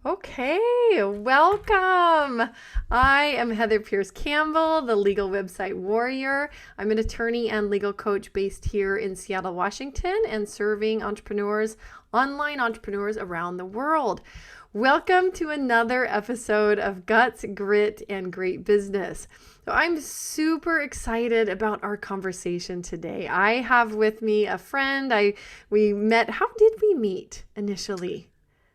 Okay, welcome. I am Heather Pierce Campbell, the legal website warrior. I'm an attorney and legal coach based here in Seattle, Washington, and serving online entrepreneurs around the world. Welcome to another episode of Guts, Grit, and Great Business. So I'm super excited about our conversation today. I have with me a friend. We met. How did we meet initially?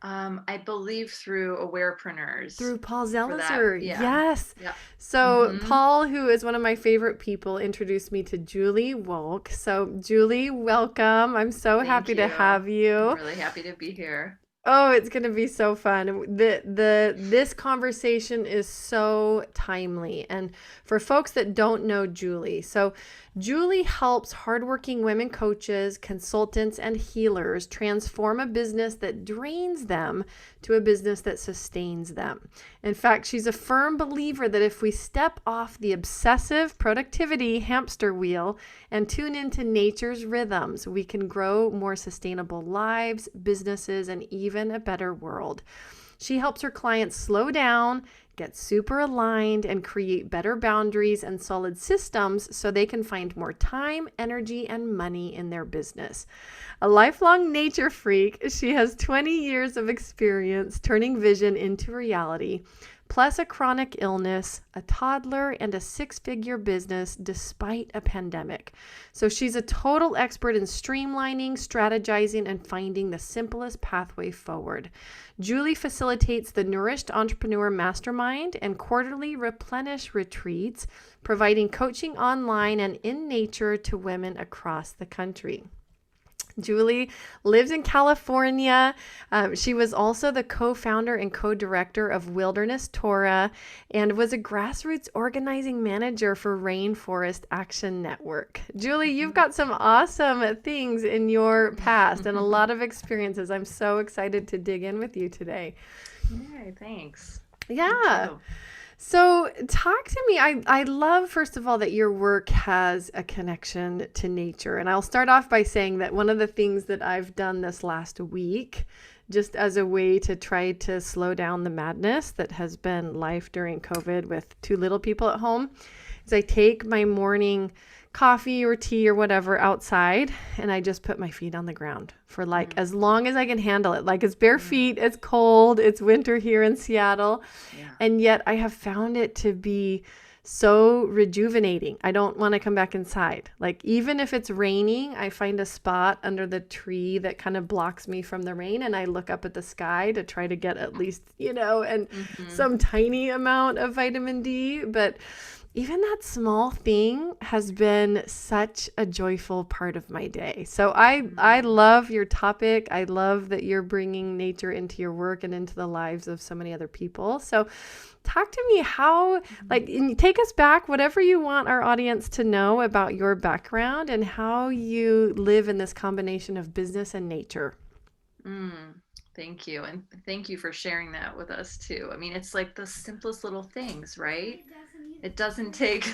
I believe through Awarepreneurs Through Paul for that. Zelizer. Yeah. Yes. Yep. So Mm-hmm. Paul, who is one of my favorite people, introduced me to Julie Wolk. So Julie, welcome. I'm so Thank happy to you. have I'm you. really happy to be here. Oh, it's going to be so fun. This conversation is so timely. And for folks that don't know Julie, so Julie helps hardworking women coaches, consultants, and healers transform a business that drains them to a business that sustains them. In fact, she's a firm believer that if we step off the obsessive productivity hamster wheel and tune into nature's rhythms, we can grow more sustainable lives, businesses, and even a better world. She helps her clients slow down, get super aligned, and create better boundaries and solid systems so they can find more time, energy, and money in their business. A lifelong nature freak, she has 20 years of experience turning vision into reality, plus a chronic illness, a toddler, and a six-figure business despite a pandemic. So she's a total expert in streamlining, strategizing, and finding the simplest pathway forward. Julie facilitates the Nourished Entrepreneur Mastermind and quarterly Replenish retreats, providing coaching online and in nature to women across the country. Julie lives in California. She was also the co-founder and co-director of Wilderness Torah and was a grassroots organizing manager for Rainforest Action Network. Julie, you've got some awesome things in your past and a lot of experiences. I'm so excited to dig in with you today. Yay, thanks. Me Yeah. too. So, talk to me. I love, first of all, that your work has a connection to nature. And I'll start off by saying that one of the things that I've done this last week, just as a way to try to slow down the madness that has been life during COVID with two little people at home, is I take my morning coffee or tea or whatever outside and I just put my feet on the ground for like Mm, as long as I can handle it. Like it's bare mm, feet, it's cold, it's winter here in Seattle. yeah. And yet I have found it to be so rejuvenating. I don't want to come back inside. Like even if it's raining, I find a spot under the tree that kind of blocks me from the rain and I look up at the sky to try to get at least, and Mm-hmm. some tiny amount of vitamin D, but even that small thing has been such a joyful part of my day. So I Mm. love your topic. I love that you're bringing nature into your work and into the lives of so many other people. So talk to me how, like, and take us back, whatever you want our audience to know about your background and how you live in this combination of business and nature. Mm. Thank you. And thank you for sharing that with us too. I mean, it's like the simplest little things, right? It doesn't take.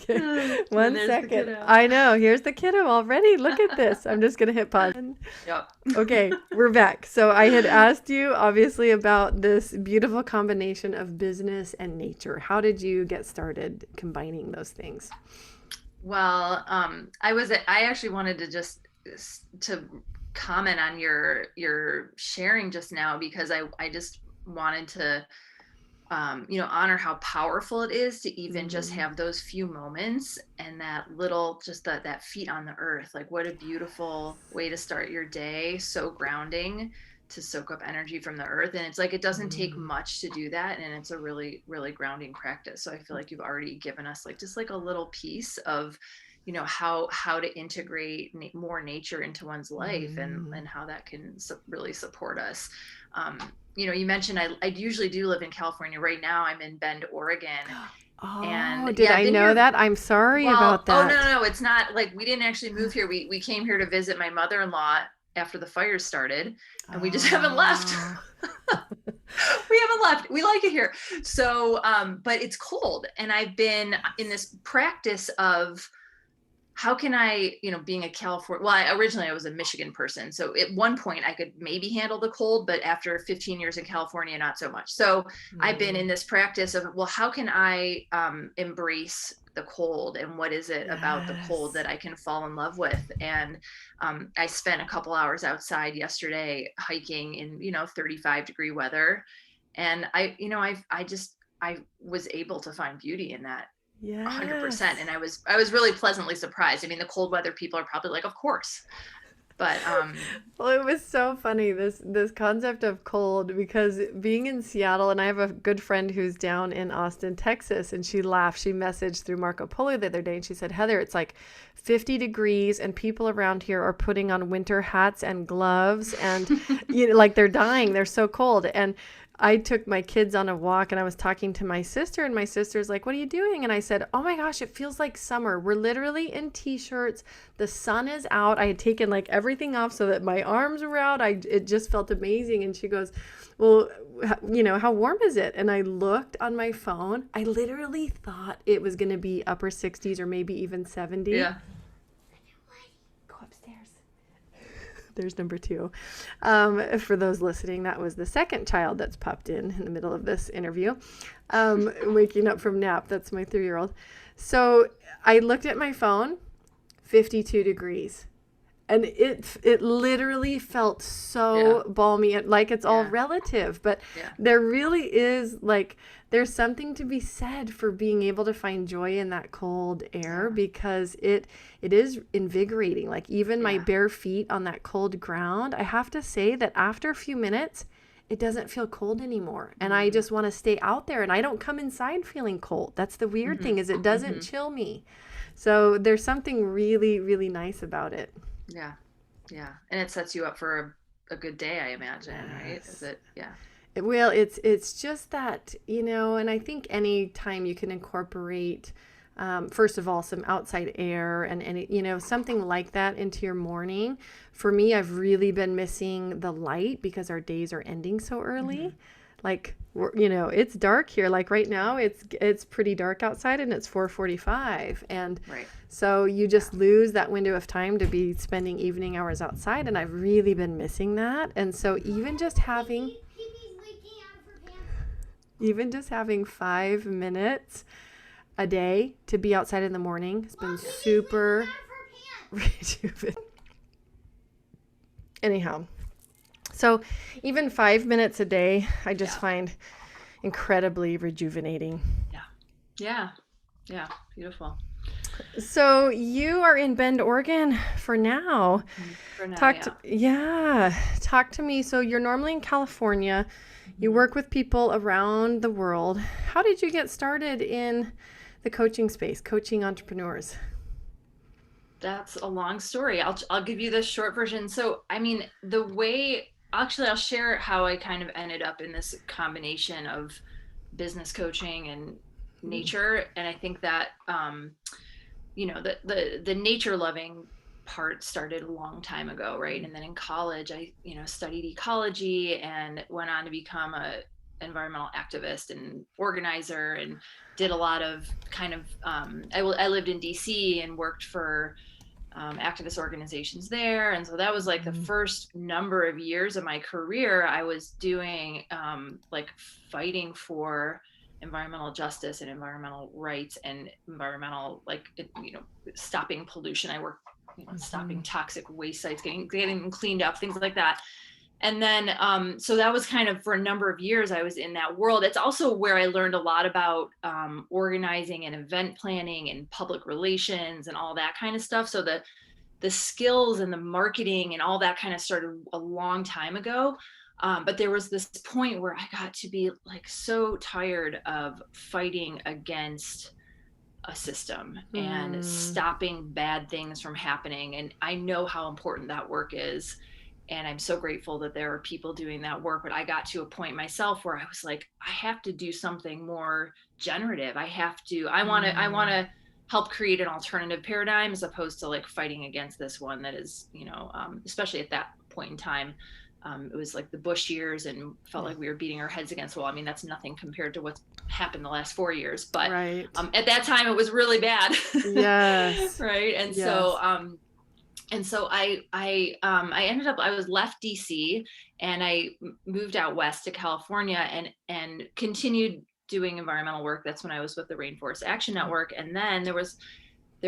And One there's the second. kiddo. I know. Here's the kiddo already. Look at this. I'm just going to hit pause. Yep. Okay, we're back. So I had asked you obviously about this beautiful combination of business and nature. How did you get started combining those things? Well, I actually wanted to just to comment on your sharing just now because I just wanted to honor how powerful it is to even just Mm-hmm. have those few moments and that little just that feet on the earth. Like what a beautiful way to start your day, so grounding to soak up energy from the earth. And it's like it doesn't take Mm-hmm. much to do that, and it's a really really grounding practice. So I feel like you've already given us like just like a little piece of how to integrate more nature into one's life, and how that can really support us. You mentioned I usually do live in California. Right now I'm in Bend, Oregon. Oh, And did yeah, I've I been know here. that? I'm sorry Well, about oh no, that. no, no, it's not like we didn't actually move here. We came here to visit my mother-in-law after the fires started, and we just haven't left. Oh. We haven't left. We like it here. So, but it's cold, and I've been in this practice of how can I, being a California, well, originally I was a Michigan person. So at one point I could maybe handle the cold, but after 15 years in California, not so much. So I've been in this practice of, well, how can I embrace the cold, and what is it about the cold Yes. that I can fall in love with? And I spent a couple hours outside yesterday hiking in, 35-degree weather. And I was able to find beauty in that 100%. Yes. And I was really pleasantly surprised. I mean, the cold weather people are probably like, of course. But Well, it was so funny, this concept of cold, because being in Seattle, and I have a good friend who's down in Austin, Texas, and she laughed. She messaged through Marco Polo the other day, and she said, Heather, it's like 50 degrees, and people around here are putting on winter hats and gloves, and like they're dying. They're so cold. And I took my kids on a walk, and I was talking to my sister, and my sister's like, what are you doing? And I said, oh my gosh, it feels like summer. We're literally in t-shirts. The sun is out. I had taken like everything off so that my arms were out. It just felt amazing. And she goes, well, how warm is it? And I looked on my phone. I literally thought it was going to be upper 60s or maybe even 70. yeah. Go upstairs. There's number two. For those listening, that was the second child that's popped in the middle of this interview, waking up from nap. That's my 3-year-old. So I looked at my phone, 52 degrees. And it literally felt so balmy, like it's all relative. But there really is, like, there's something to be said for being able to find joy in that cold air, because it is invigorating. Like, even my bare feet on that cold ground, I have to say that after a few minutes, it doesn't feel cold anymore. And I just want to stay out there, and I don't come inside feeling cold. That's the weird thing, is it doesn't chill me. So there's something really, really nice about it. Yeah. Yeah. And it sets you up for a good day, I imagine, right? Is it? Yeah. Well, it's just that, and I think any time you can incorporate, first of all, some outside air and something like that into your morning. For me, I've really been missing the light because our days are ending so early. Like, it's dark here. Like right now, it's pretty dark outside, and it's 4:45, and so you just lose that window of time to be spending evening hours outside, and I've really been missing that. And so even just having 5 minutes a day to be outside in the morning has been super rejuvenating. Anyhow. So even 5 minutes a day, I just find incredibly rejuvenating. Yeah. Beautiful. So you are in Bend, Oregon for now. For now, Talk to me. So you're normally in California. You work with people around the world. How did you get started in the coaching space, coaching entrepreneurs? That's a long story. I'll give you the short version. So, I mean, I'll share how I kind of ended up in this combination of business coaching and nature. And I think that, the nature loving part started a long time ago, right? And then in college, I, studied ecology and went on to become a environmental activist and organizer, and did a lot of kind of, I lived in DC and worked for activist organizations there. And so that was like the first number of years of my career I was doing like fighting for environmental justice and environmental rights and environmental, stopping pollution. I worked, stopping toxic waste sites, getting them cleaned up, things like that. And then, so that was kind of for a number of years I was in that world. It's also where I learned a lot about organizing and event planning and public relations and all that kind of stuff. So the skills and the marketing and all that kind of started a long time ago. But there was this point where I got to be like so tired of fighting against a system and stopping bad things from happening. And I know how important that work is. And I'm so grateful that there are people doing that work. But I got to a point myself where I was like, I have to do something more generative. I want to help create an alternative paradigm as opposed to like fighting against this one that is, especially at that point in time, it was like the Bush years and felt like we were beating our heads against the wall. I mean, that's nothing compared to what's happened the last 4 years, but Right. at that time it was really bad. Yes. Right. Yes. And so I ended up, I was left DC and I moved out west to California and continued doing environmental work. That's when I was with the Rainforest Action Network. And then there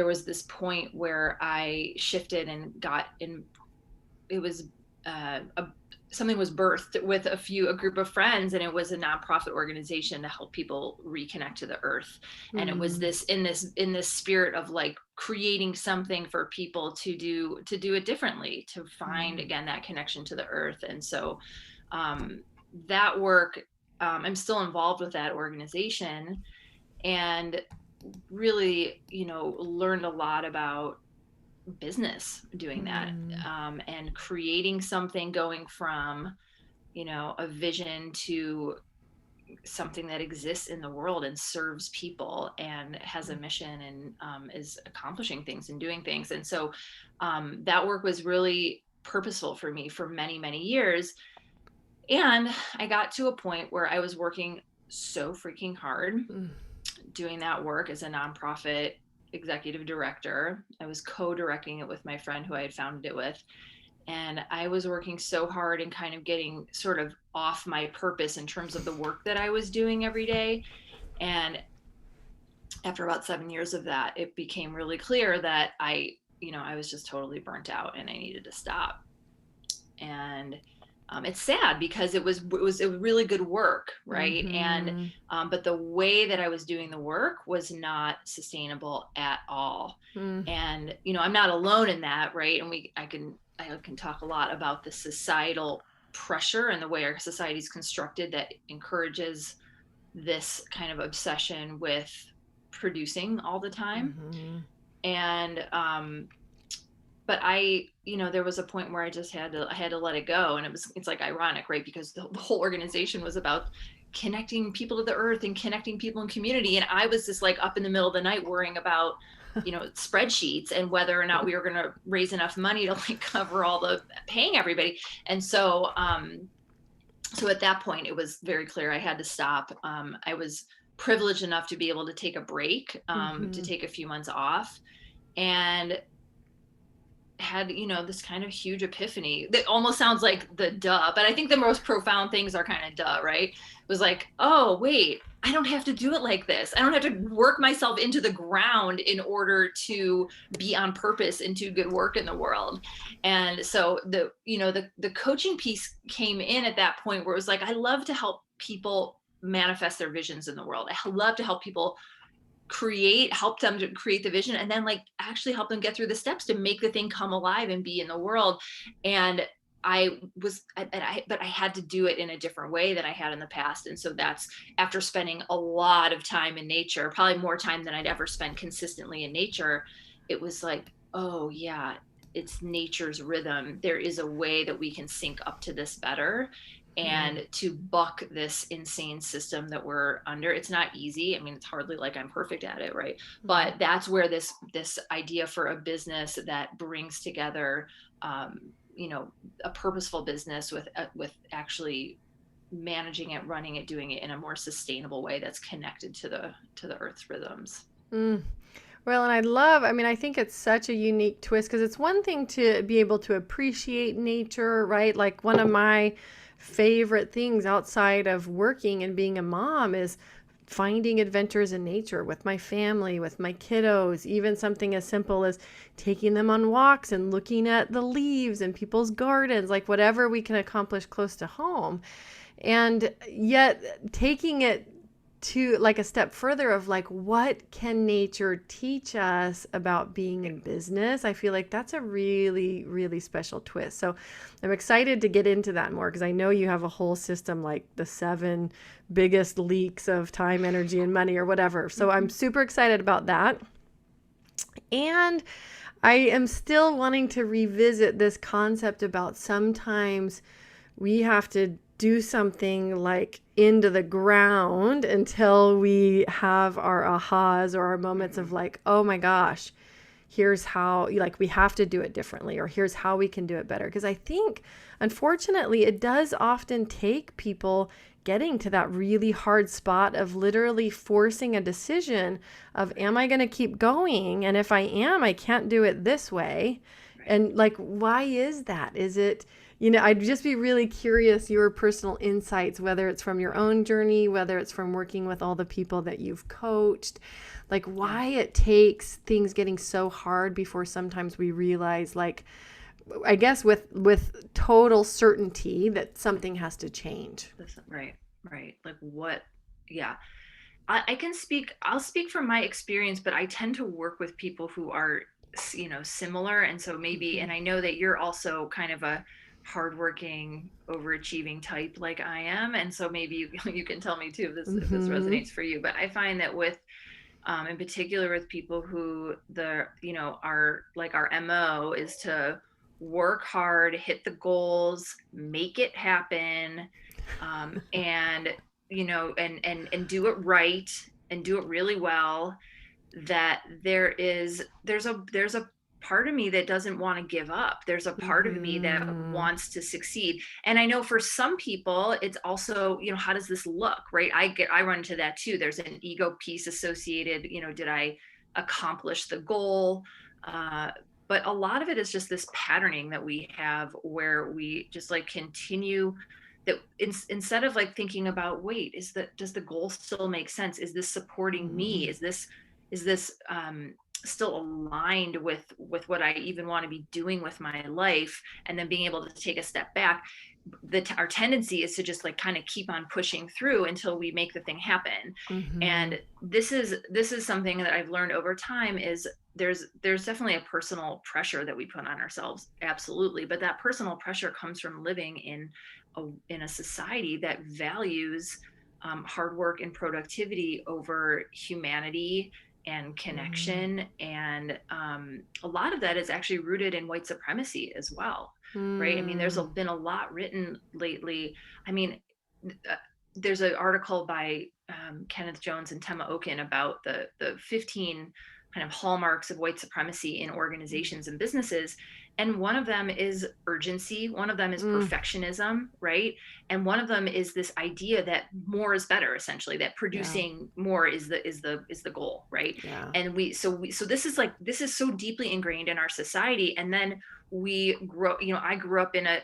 was this point where I shifted and got in. It was something was birthed with a group of friends, and it was a nonprofit organization to help people reconnect to the earth. And it was this in this spirit of like creating something for people to do it differently, to find again that connection to the earth. And so that work, I'm still involved with that organization, and really, learned a lot about business doing that, and creating something, going from a vision to something that exists in the world and serves people and has a mission, and is accomplishing things and doing things. And so that work was really purposeful for me for many, many years. And I got to a point where I was working so freaking hard doing that work as a nonprofit executive director. I was co-directing it with my friend who I had founded it with. And I was working so hard and kind of getting sort of off my purpose in terms of the work that I was doing every day. And after about 7 years of that, it became really clear that I was just totally burnt out and I needed to stop. And it's sad because it was a really good work, right? And but the way that I was doing the work was not sustainable at all. And I'm not alone in that, right? And I can talk a lot about the societal pressure and the way our society is constructed that encourages this kind of obsession with producing all the time. And but there was a point where I just had to let it go. And it's like ironic, right? Because the whole organization was about connecting people to the earth and connecting people in community. And I was just like up in the middle of the night worrying about, spreadsheets and whether or not we were going to raise enough money to like cover all the paying everybody. And so, so at that point it was very clear I had to stop. I was privileged enough to be able to take a break, to take a few months off, and had this kind of huge epiphany that almost sounds like the duh, but I think the most profound things are kind of duh, right? It was like, oh wait, I don't have to do it like this. I don't have to work myself into the ground in order to be on purpose and do good work in the world. And so the coaching piece came in at that point where it was like, I love to help people manifest their visions in the world. I love to help people help them to create the vision, and then like actually help them get through the steps to make the thing come alive and be in the world. And but I had to do it in a different way than I had in the past. And so that's after spending a lot of time in nature, probably more time than I'd ever spent consistently in nature. It was like, oh yeah, it's nature's rhythm. There is a way that we can sync up to this better, and to buck this insane system that we're under. It's not easy. I mean, it's hardly like I'm perfect at it, right? But that's where this idea for a business that brings together, a purposeful business with actually managing it, running it, doing it in a more sustainable way that's connected to the earth's rhythms. Well, and I think it's such a unique twist, because it's one thing to be able to appreciate nature, right? Like one of my favorite things outside of working and being a mom is finding adventures in nature with my family, with my kiddos, even something as simple as taking them on walks and looking at the leaves in people's gardens, like whatever we can accomplish close to home. And yet taking it to like a step further of like, what can nature teach us about being in business? I feel like that's a really, really special twist. So I'm excited to get into that more, because I know you have a whole system, like the 7 biggest leaks of time, energy, and money or whatever. So I'm super excited about that. And I am still wanting to revisit this concept about sometimes we have to do something like into the ground until we have our ahas or our moments of like, oh my gosh, here's how, like, we have to do it differently, or here's how we can do it better. Because I think, unfortunately, it does often take people getting to that really hard spot of literally forcing a decision of, am I going to keep going? And if I am, I can't do it this way. And like, why is that? Is it, I'd just be really curious your personal insights, whether it's from your own journey, whether it's from working with all the people that you've coached, like why it takes things getting so hard before sometimes we realize, like, I guess with total certainty that something has to change. Right. Like what? Yeah. I'll speak from my experience, but I tend to work with people who are, similar. And so maybe, and I know that you're also kind of a hardworking, overachieving type like I am. And so maybe you can tell me too, if this resonates for you. But I find that with, in particular with people who are like, our MO is to work hard, hit the goals, make it happen, and do it right and do it really well, that there's a part of me that doesn't want to give up. There's a part of me that wants to succeed. And I know for some people, it's also, how does this look, right? I run into that too. There's an ego piece associated, did I accomplish the goal? But a lot of it is just this patterning that we have where we just like continue that instead of like thinking about, wait, does the goal still make sense? Is this supporting me? Is this still aligned with what I even want to be doing with my life? And then being able to take a step back. Our tendency is to just like kind of keep on pushing through until we make the thing happen. And this is something that I've learned over time is there's definitely a personal pressure that we put on ourselves. Absolutely. But that personal pressure comes from living in a society that values hard work and productivity over humanity and connection. And a lot of that is actually rooted in white supremacy as well. Right. I mean, there's been a lot written lately. I mean, there's an article by Kenneth Jones and Tema Okin about the 15 kind of hallmarks of white supremacy in organizations and businesses. And one of them is urgency. One of them is perfectionism, right? And one of them is this idea that more is better, essentially, that producing more is the goal, right? Yeah. And so this is so deeply ingrained in our society. And then we grow, I grew up in a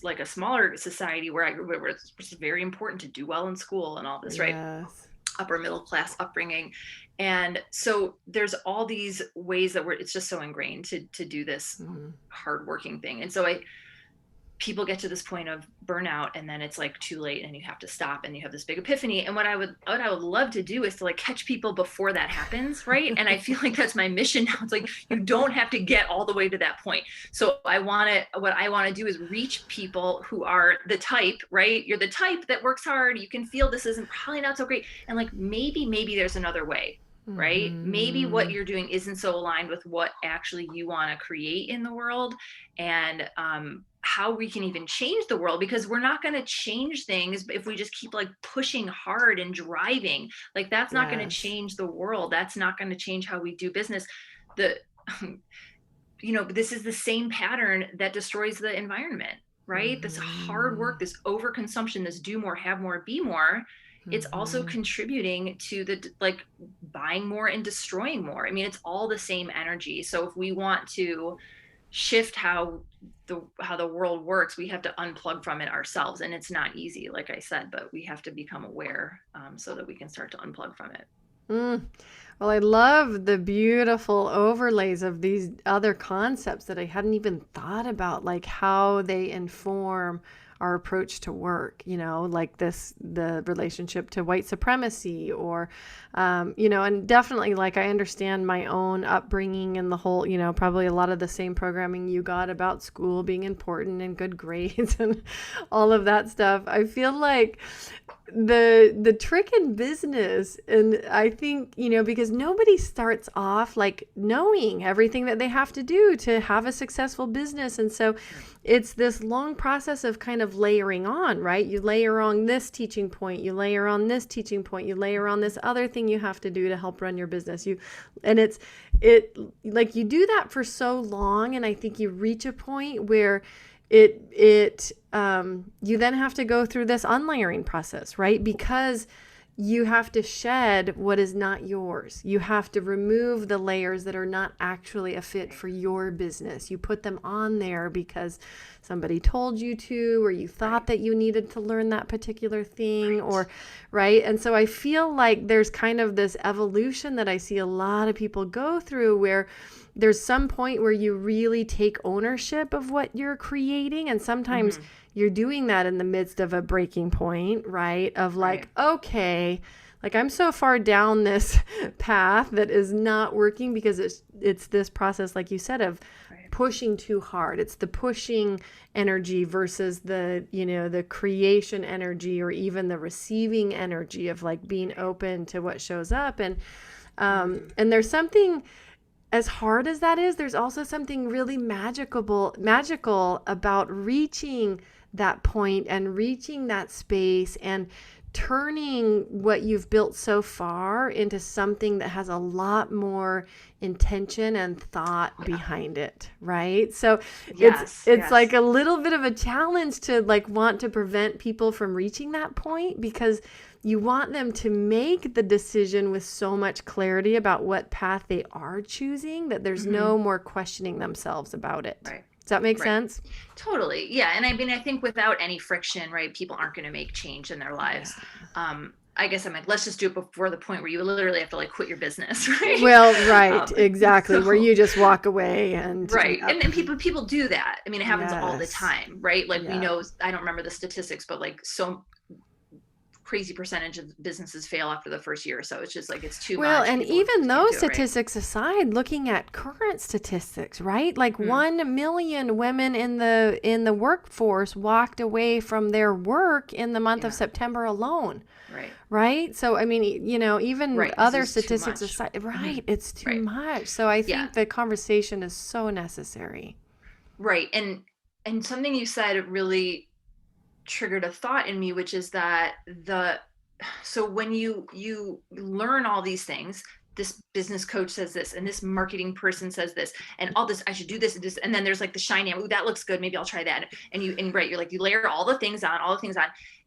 like a smaller society where it's very important to do well in school and all this, right? Upper middle class upbringing. And so there's all these ways that it's just so ingrained to do this hardworking thing. And so people get to this point of burnout, and then it's like too late and you have to stop, and you have this big epiphany. And what I would love to do is to like catch people before that happens, right? And I feel like that's my mission now. It's like, you don't have to get all the way to that point. So what I want to do is reach people who are the type, right? You're the type that works hard. You can feel this isn't probably not so great. And like, maybe there's another way, right? Maybe what you're doing isn't so aligned with what actually you want to create in the world, and how we can even change the world, because we're not going to change things if we just keep like pushing hard and driving. Like, that's not going to change the world. That's not going to change how we do business. This is the same pattern that destroys the environment, right? This hard work, this overconsumption, this do more, have more, be more. It's also contributing to the like buying more and destroying more. I mean, it's all the same energy. So if we want to shift how the world works, we have to unplug from it ourselves. And it's not easy, like I said, but we have to become aware so that we can start to unplug from it. Well, I love the beautiful overlays of these other concepts that I hadn't even thought about, like how they inform our approach to work, like the relationship to white supremacy, or, and definitely, like, I understand my own upbringing and the whole, probably a lot of the same programming you got about school being important and good grades and all of that stuff. I feel like the trick in business, and I think, because nobody starts off like knowing everything that they have to do to have a successful business. And so it's this long process of kind of layering on, right? You layer on this teaching point, you layer on this teaching point, you layer on this other thing you have to do to help run your business. And it like you do that for so long, and I think you reach a point where you then have to go through this unlayering process, right? Because you have to shed what is not yours. You have to remove the layers that are not actually a fit for your business. You put them on there because somebody told you to, or you thought that you needed to learn that particular thing, or right. And so I feel like there's kind of this evolution that I see a lot of people go through, where there's some point where you really take ownership of what you're creating. And sometimes you're doing that in the midst of a breaking point, right? Of like, okay, like I'm so far down this path that is not working, because it's this process, like you said, of pushing too hard. It's the pushing energy versus the creation energy, or even the receiving energy of like being open to what shows up. And there's something, as hard as that is, there's also something really magical about reaching that point and reaching that space and turning what you've built so far into something that has a lot more intention and thought behind it, right? So it's like a little bit of a challenge to like want to prevent people from reaching that point, because you want them to make the decision with so much clarity about what path they are choosing that there's no more questioning themselves about it. Right. Does that make sense? Totally. Yeah. And I mean, I think without any friction, right, people aren't going to make change in their lives. I guess I'm like, let's just do it before the point where you literally have to like quit your business, right? Well, right. Exactly. Where you just walk away and. Right. And people do that. I mean, it happens all the time, right? Like we know, I don't remember the statistics, but like so crazy percentage of businesses fail after the first year or so. It's just like, it's too much. Well, and even those statistics aside, looking at current statistics, right? Like 1 million women in the workforce walked away from their work in the month of September alone. Right. So, I mean, even other statistics aside, it's too much. So I think the conversation is so necessary. Right. And something you said really triggered a thought in me, which is that so when you learn all these things, this business coach says this, and this marketing person says this, and all this, I should do this and this, and then there's like the shiny, ooh, that looks good, maybe I'll try that. And you're like, you layer all the things on,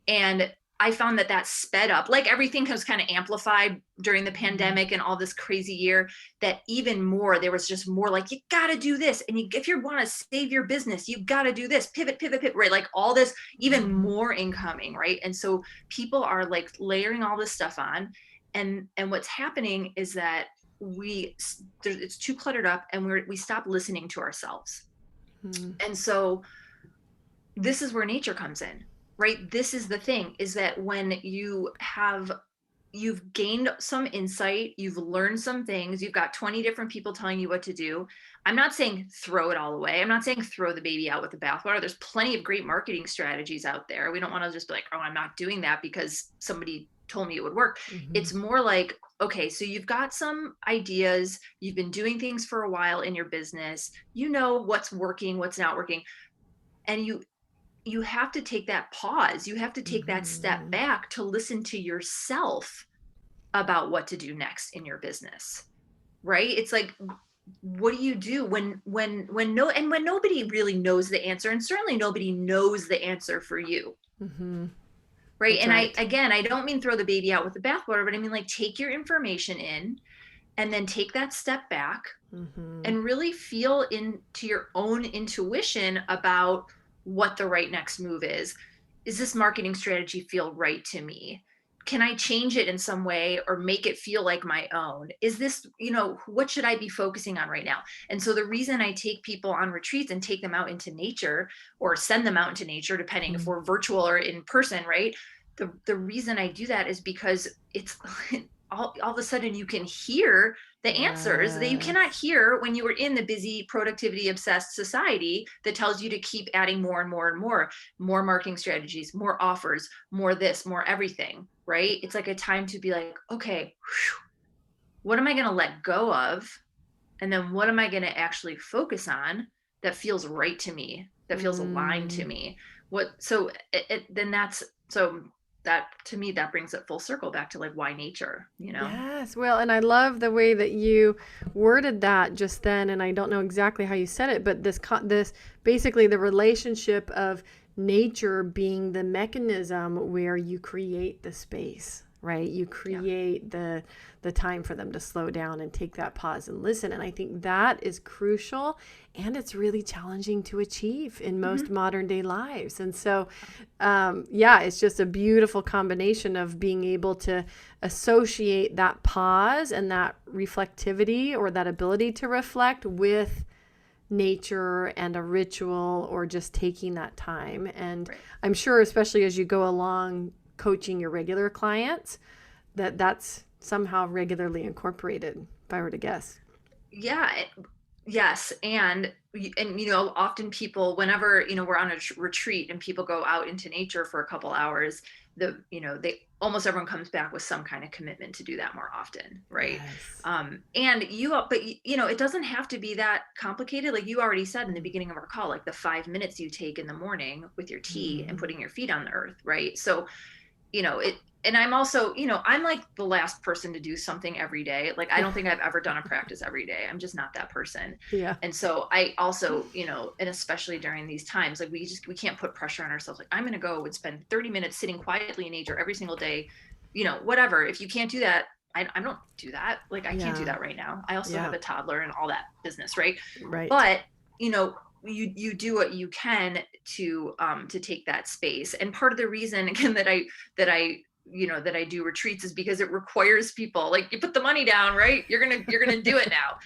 and I found that sped up, like everything was kind of amplified during the pandemic and all this crazy year, that even more, there was just more like, you got to do this. And if you want to save your business, you got to do this, pivot, right? Like all this, even more incoming, right? And so people are like layering all this stuff on. And what's happening is that it's too cluttered up, and we stop listening to ourselves. And so this is where nature comes in. Right. This is the thing, is that when you've gained some insight, you've learned some things, you've got 20 different people telling you what to do. I'm not saying throw it all away. I'm not saying throw the baby out with the bathwater. There's plenty of great marketing strategies out there. We don't want to just be like, oh, I'm not doing that because somebody told me it would work. It's more like, okay, so you've got some ideas, you've been doing things for a while in your business, you know what's working, what's not working. And you have to take that pause. You have to take that step back to listen to yourself about what to do next in your business, right? It's like, what do you do when nobody really knows the answer, and certainly nobody knows the answer for you, right? That's and right. I don't mean throw the baby out with the bathwater, but I mean like take your information in, and then take that step back and really feel into your own intuition about what the right next move is. Is this marketing strategy feel right to me? Can I change it in some way or make it feel like my own? Is this, what should I be focusing on right now? And so the reason I take people on retreats and take them out into nature, or send them out into nature, depending if we're virtual or in person, right? The reason I do that is because it's all of a sudden you can hear the answers that you cannot hear when you were in the busy, productivity obsessed society that tells you to keep adding more and more and more marketing strategies, more offers, more this, more everything, right? It's like a time to be like, okay, what am I going to let go of? And then what am I going to actually focus on that feels right to me, that feels aligned to Mm. me. What, so then that's, so that to me, that brings it full circle back to like why nature, you know? Yes. Well, and I love the way that you worded that just then, and I don't know exactly how you said it, but this basically the relationship of nature being the mechanism where you create the space, right? You Yeah. create the time for them to slow down and take that pause and listen. And I think that is crucial, and it's really challenging to achieve in most Hmm. modern day lives. And so, yeah, it's just a beautiful combination of being able to associate that pause and that reflectivity or that ability to reflect with nature and a ritual or just taking that time. And Right. I'm sure, especially as you go along coaching your regular clients, that that's somehow regularly incorporated, if I were to guess. Yeah. Yes. And, often people, whenever, we're on a retreat and people go out into nature for a couple hours, they almost everyone comes back with some kind of commitment to do that more often. Right. Yes. But it doesn't have to be that complicated. Like you already said in the beginning of our call, like the 5 minutes you take in the morning with your tea and Mm-hmm. putting your feet on the earth. Right. So, it, and I'm also, I'm like the last person to do something every day. Like I don't think I've ever done a practice every day. I'm just not that person. Yeah. And so I also, and especially during these times, like we can't put pressure on ourselves. Like I'm going to go and spend 30 minutes sitting quietly in nature every single day, whatever. If you can't do that, I don't do that. Like I can't do Yeah. that right now. I also have Yeah. a toddler and all that business. Right. Right. But, you do what you can to take that space. And part of the reason again that I do retreats is because it requires people, like, you put the money down, right? You're gonna do it now.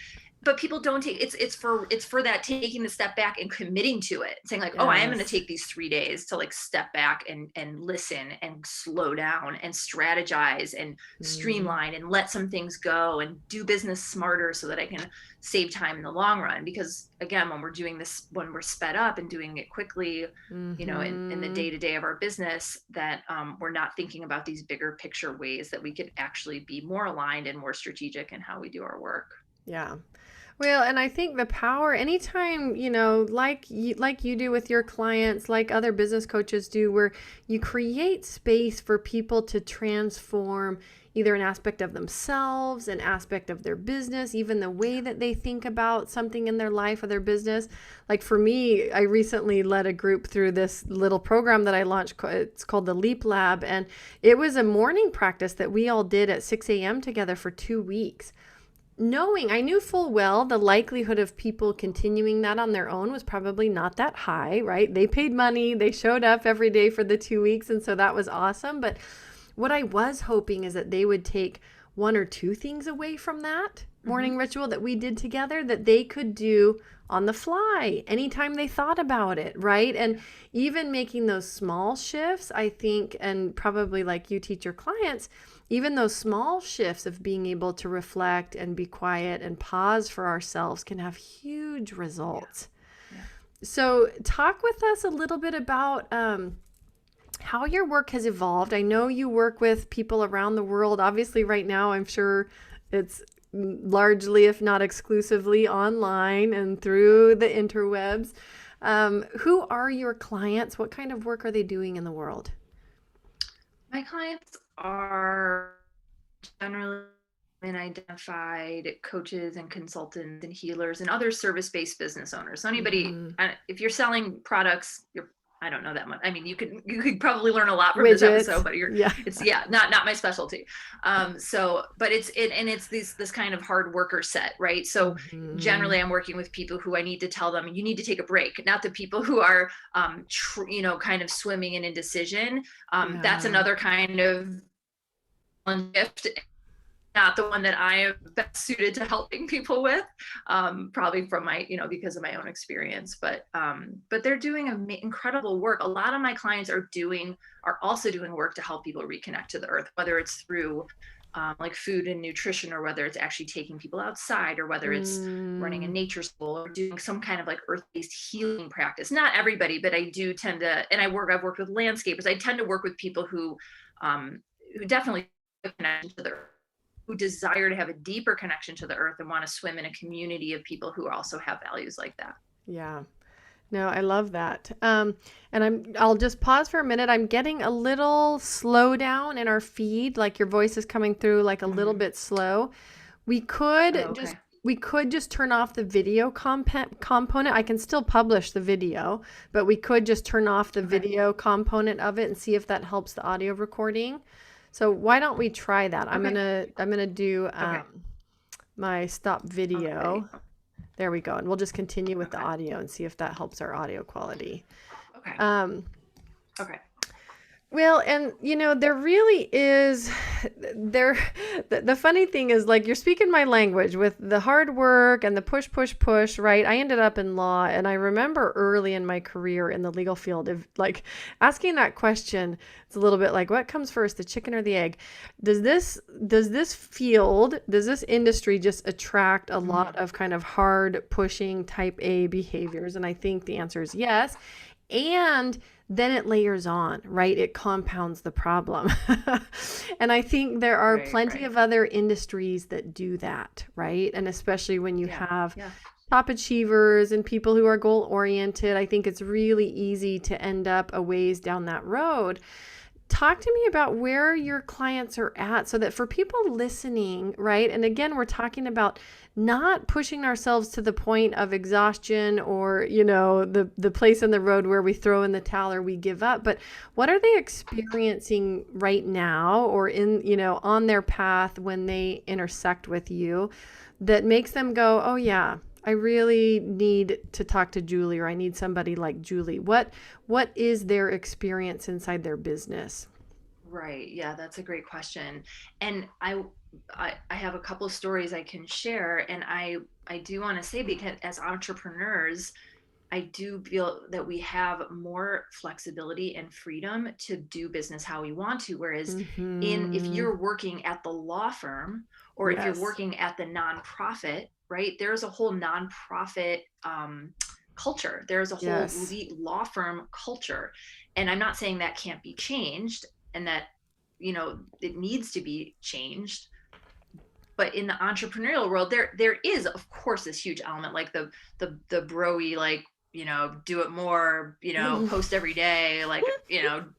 But people don't take, it's for that taking the step back and committing to it, saying like, oh, I am going to Yes. take these 3 days to like step back and listen and slow down and strategize and Mm-hmm. streamline and let some things go and do business smarter so that I can save time in the long run. Because again, when we're doing this, when we're sped up and doing it quickly, in the Mm-hmm. day to day of our business, that we're not thinking about these bigger picture ways that we could actually be more aligned and more strategic in how we do our work. Yeah. Well, and I think the power anytime, like you do with your clients, like other business coaches do, where you create space for people to transform either an aspect of themselves, an aspect of their business, even the way that they think about something in their life or their business. Like for me, I recently led a group through this little program that I launched. It's called the Leap Lab. And it was a morning practice that we all did at 6 a.m. together for 2 weeks, knowing I knew full well the likelihood of people continuing that on their own was probably not that high, right? They paid money, they showed up every day for the 2 weeks, and so that was awesome. But what I was hoping is that they would take one or two things away from that Mm-hmm. morning ritual that we did together that they could do on the fly anytime they thought about it, right? And Yeah. even making those small shifts, I think, and probably like you teach your clients, even those small shifts of being able to reflect and be quiet and pause for ourselves can have huge Yeah. results. Yeah. So, talk with us a little bit about how your work has evolved. I know you work with people around the world. Obviously, right now, I'm sure it's largely, if not exclusively, online and through the interwebs. Who are your clients? What kind of work are they doing in the world? My clients are generally identified coaches and consultants and healers and other service-based business owners. So anybody, Mm-hmm. if you're selling products, I don't know that much. I mean, you could probably learn a lot from this episode, Widgets. but Yeah. it's yeah, not my specialty. But it's this kind of hard worker set, right? So Mm-hmm. generally, I'm working with people who I need to tell them you need to take a break, not the people who are kind of swimming in indecision. That's Yeah. another kind of gift, not the one that I am best suited to helping people with, probably from my, because of my own experience. But they're doing incredible work. A lot of my clients are also doing work to help people reconnect to the earth, whether it's through like food and nutrition, or whether it's actually taking people outside, or whether it's running a Mm, nature school, or doing some kind of like earth-based healing practice. Not everybody, but I do tend to, and I've worked with landscapers. I tend to work with people who definitely connection to the earth, who desire to have a deeper connection to the earth and want to swim in a community of people who also have values like that. yeah. No, I love that. And I'll just pause for a minute. I'm getting a little slowdown in our feed, like your voice is coming through like a little Hmm. bit slow. We Oh, could just okay. we could just turn off the video component. I can still publish the video, but we could just turn off the Okay. video component of it and see if that helps the audio recording. So why don't we try that? Okay. I'm gonna do Okay. my stop Okay. video. There we go. And we'll just continue with the Okay. audio and see if that helps our audio quality. Okay. Um, Okay. well, and there really is there the funny thing is like you're speaking my language with the hard work and the push, push, push, right? I ended up in law and I remember early in my career in the legal field of like asking that question. It's a little bit like what comes first, the chicken or the egg? Does this industry just attract a lot Hmm. of kind of hard pushing type A behaviors? And I think the answer is yes. And then it layers on, right? It compounds the problem. And I think there are Right. plenty Right. of other industries that do that, right? And especially when you Yeah. have Yeah. top achievers and people who are goal oriented, I think it's really easy to end up a ways down that road. Talk to me about where your clients are at so that for people listening, right? And again, we're talking about not pushing ourselves to the point of exhaustion or, the place in the road where we throw in the towel or we give up, but what are they experiencing right now or on their path when they intersect with you that makes them go, "Oh yeah, I really need to talk to Julie or I need somebody like Julie." What is their experience inside their business? Right. Yeah, that's a great question. And I have a couple of stories I can share, and I do want to say, because as entrepreneurs, I do feel that we have more flexibility and freedom to do business how we want to. Whereas if Mm-hmm. you're working at the law firm or if you're Yes. working at the nonprofit, right, there's a whole nonprofit culture. There's a whole Yes. law firm culture. And I'm not saying that can't be changed and that, it needs to be changed, but in the entrepreneurial world there is of course this huge element like the broy, like, do it more, post every day, like,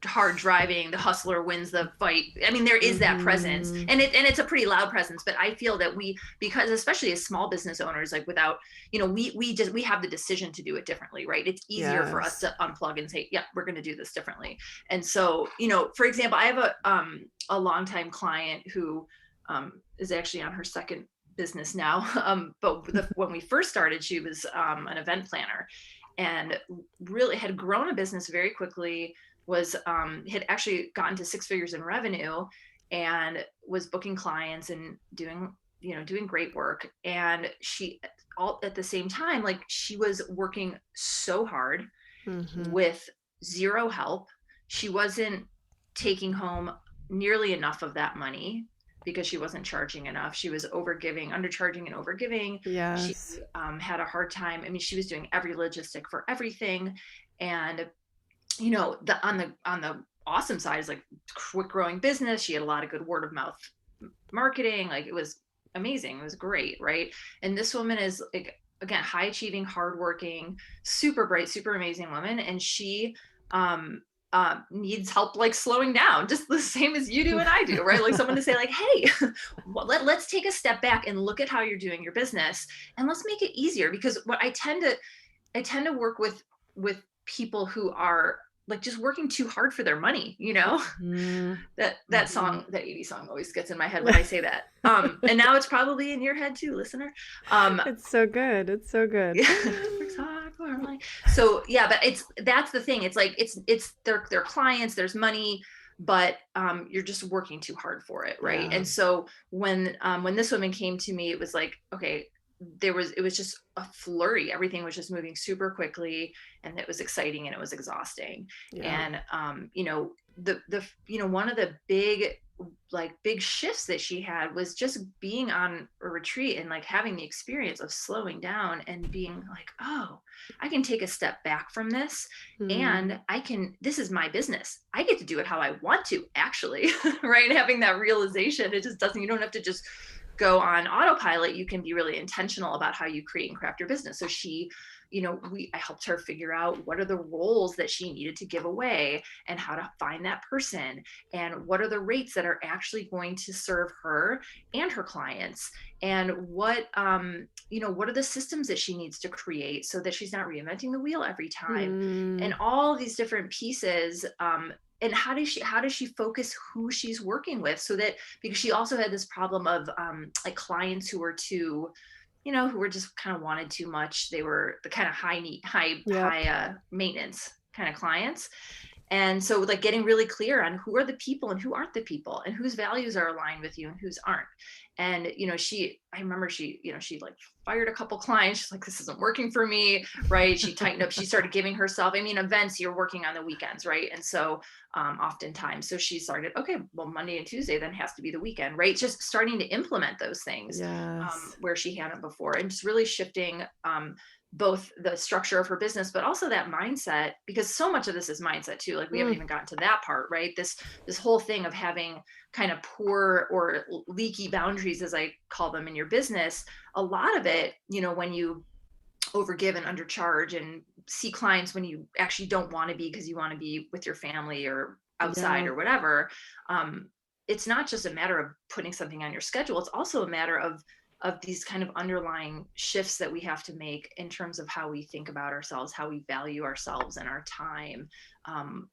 hard driving, the hustler wins the fight. I mean, there is that presence, Mm-hmm. and it's a pretty loud presence, but I feel that because especially as small business owners, like without, we have the decision to do it differently, right? It's easier for us Yes. to unplug and say, yeah, we're going to do this differently. And so, for example, I have a longtime client who is actually on her second business now. But when we first started, she was an event planner and really had grown a business very quickly, was had actually gotten to six figures in revenue and was booking clients and doing great work. And she all at the same time, like she was working so hard Mm-hmm. with zero help. She wasn't taking home nearly enough of that money because she wasn't charging enough. She was overgiving, undercharging, and overgiving. She Yes. had a hard time. I mean, she was doing every logistic for everything, and the on the awesome side is like quick growing business. She had a lot of good word of mouth marketing. Like it was amazing. It was great, right? And this woman is like, again, high achieving, hardworking, super bright, super amazing woman, and she needs help like slowing down, just the same as you do and I do, right? Like someone to say like, hey, let's take a step back and look at how you're doing your business, and let's make it easier. Because what I tend to work with people who are like just working too hard for their money, Mm-hmm. that Mm-hmm. song, that 80s song always gets in my head when I say that. And now it's probably in your head too, listener. Um, It's so good. It's so good. yeah, so yeah, but that's the thing. It's like they're clients, there's money, but you're just working too hard for it, right? Yeah. And so when this woman came to me, it was like, okay, it was just a flurry. Everything was just moving super quickly, and it was exciting and it was exhausting. Yeah. And one of the big shifts that she had was just being on a retreat and like having the experience of slowing down and being like, oh, I can take a step back from this, Mm. and this is my business, I get to do it how I want to, actually. Right? Having that realization, it just doesn't, you don't have to just go on autopilot, you can be really intentional about how you create and craft your business. So she, I helped her figure out what are the roles that she needed to give away and how to find that person, and what are the rates that are actually going to serve her and her clients, and what what are the systems that she needs to create so that she's not reinventing the wheel every time, and Mm. all these different pieces. And how does she focus who she's working with, so that, because she also had this problem of like clients who were too, who were just kind of wanted too much. They were the kind of Yep. high maintenance kind of clients. And so like getting really clear on who are the people and who aren't the people, and whose values are aligned with you and whose aren't. And I remember she like fired a couple clients. She's like, this isn't working for me, right? She tightened up. She started giving herself, events, you're working on the weekends, right? And so oftentimes, so she started, okay, well, Monday and Tuesday then has to be the weekend, right? Just starting to implement those things Yes. where she hadn't before, and just really shifting both the structure of her business, but also that mindset, because so much of this is mindset too. Like we haven't Mm. even gotten to that part, right? This whole thing of having kind of poor or leaky boundaries, as I call them, in your business. A lot of it, when you overgive and undercharge and see clients when you actually don't want to be, because you want to be with your family or outside Yeah. or whatever. It's not just a matter of putting something on your schedule. It's also a matter of these kind of underlying shifts that we have to make in terms of how we think about ourselves, how we value ourselves and our time.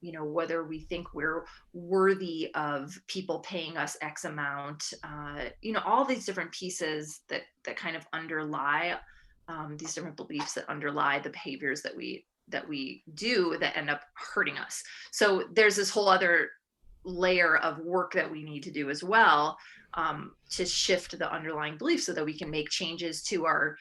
Whether we think we're worthy of people paying us X amount, all these different pieces that kind of underlie these different beliefs that underlie the behaviors that we do that end up hurting us. So there's this whole other layer of work that we need to do as well, to shift the underlying beliefs so that we can make changes to our,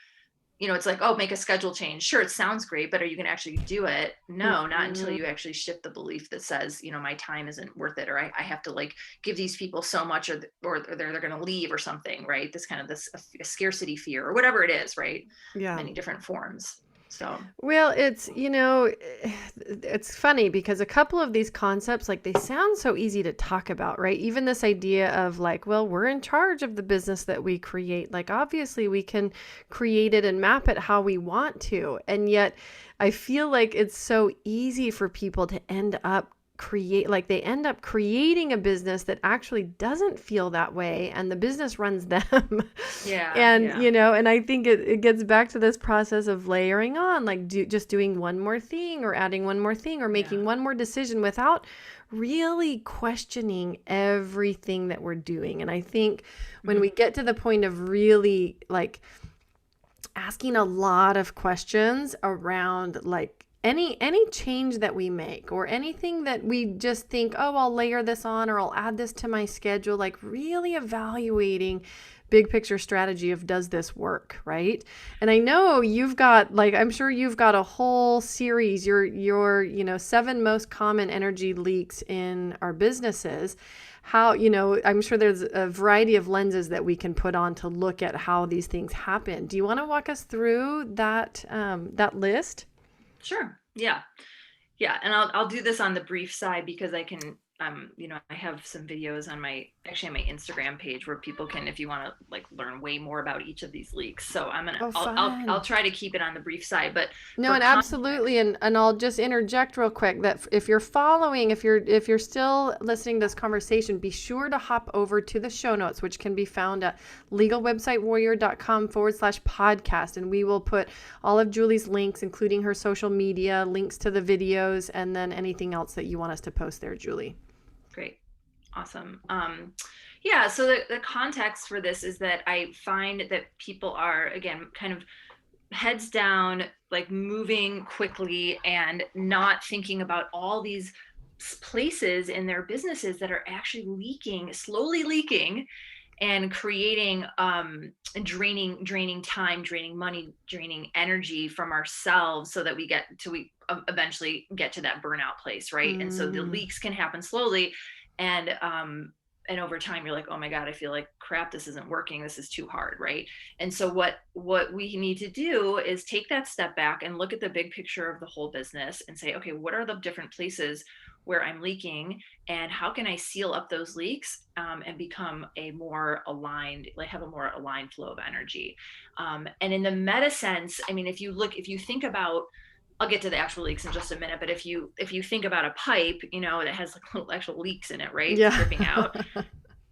it's like, oh, make a schedule change. Sure, it sounds great, but are you going to actually do it? No, not until Mhm. you actually shift the belief that says, my time isn't worth it, or I have to like give these people so much, or they're going to leave or something, right? This kind of a scarcity fear or whatever it is, right? Yeah. Many different forms. So Well, it's funny because a couple of these concepts, like they sound so easy to talk about, right? Even this idea of like, well, we're in charge of the business that we create. Like, obviously, we can create it and map it how we want to. And yet, I feel like it's so easy for people to end up they end up creating a business that actually doesn't feel that way, and the business runs them. yeah, And yeah. and I think it gets back to this process of layering on, like just doing one more thing or adding one more thing or Yeah. making one more decision without really questioning everything that we're doing. And I think when Mhm. we get to the point of really like asking a lot of questions around like any change that we make or anything that we just think, oh, I'll layer this on or I'll add this to my schedule, like really evaluating big picture strategy of, does this work, right? And I know you've got, like, I'm sure you've got a whole series, your 7 most common energy leaks in our businesses. How, I'm sure there's a variety of lenses that we can put on to look at how these things happen. Do you want to walk us through that list? Sure. Yeah. Yeah, and I'll do this on the brief side because I can, I have some videos on my Instagram page where people can, if you want to like learn way more about each of these leaks. So Oh, I'll fun. try to keep it on the brief side, but No, for and absolutely, context, and I'll just interject real quick that if you're following, if you're still listening to this conversation, be sure to hop over to the show notes, which can be found at legalwebsitewarrior.com/podcast, and we will put all of Julie's links, including her social media, links to the videos, and then anything else that you want us to post there, Julie. great, awesome. Yeah, so the context for this is that I find that people are, again, kind of heads down, like moving quickly and not thinking about all these places in their businesses that are actually leaking, slowly leaking, and creating draining time, draining money, draining energy from ourselves, so that we eventually get to that burnout place, right? And so the Mm. leaks can happen slowly, and over time you're like, oh my god, I feel like crap, this isn't working, this is too hard, right? And so what we need to do is take that step back and look at the big picture of the whole business and say, okay, what are the different places where I'm leaking, and how can I seal up those leaks, and become a more aligned, like have a more aligned flow of energy. And in the meta sense, I mean, if you think about, I'll get to the actual leaks in just a minute, but if you think about a pipe, that has like little actual leaks in it, right, Yeah. dripping out,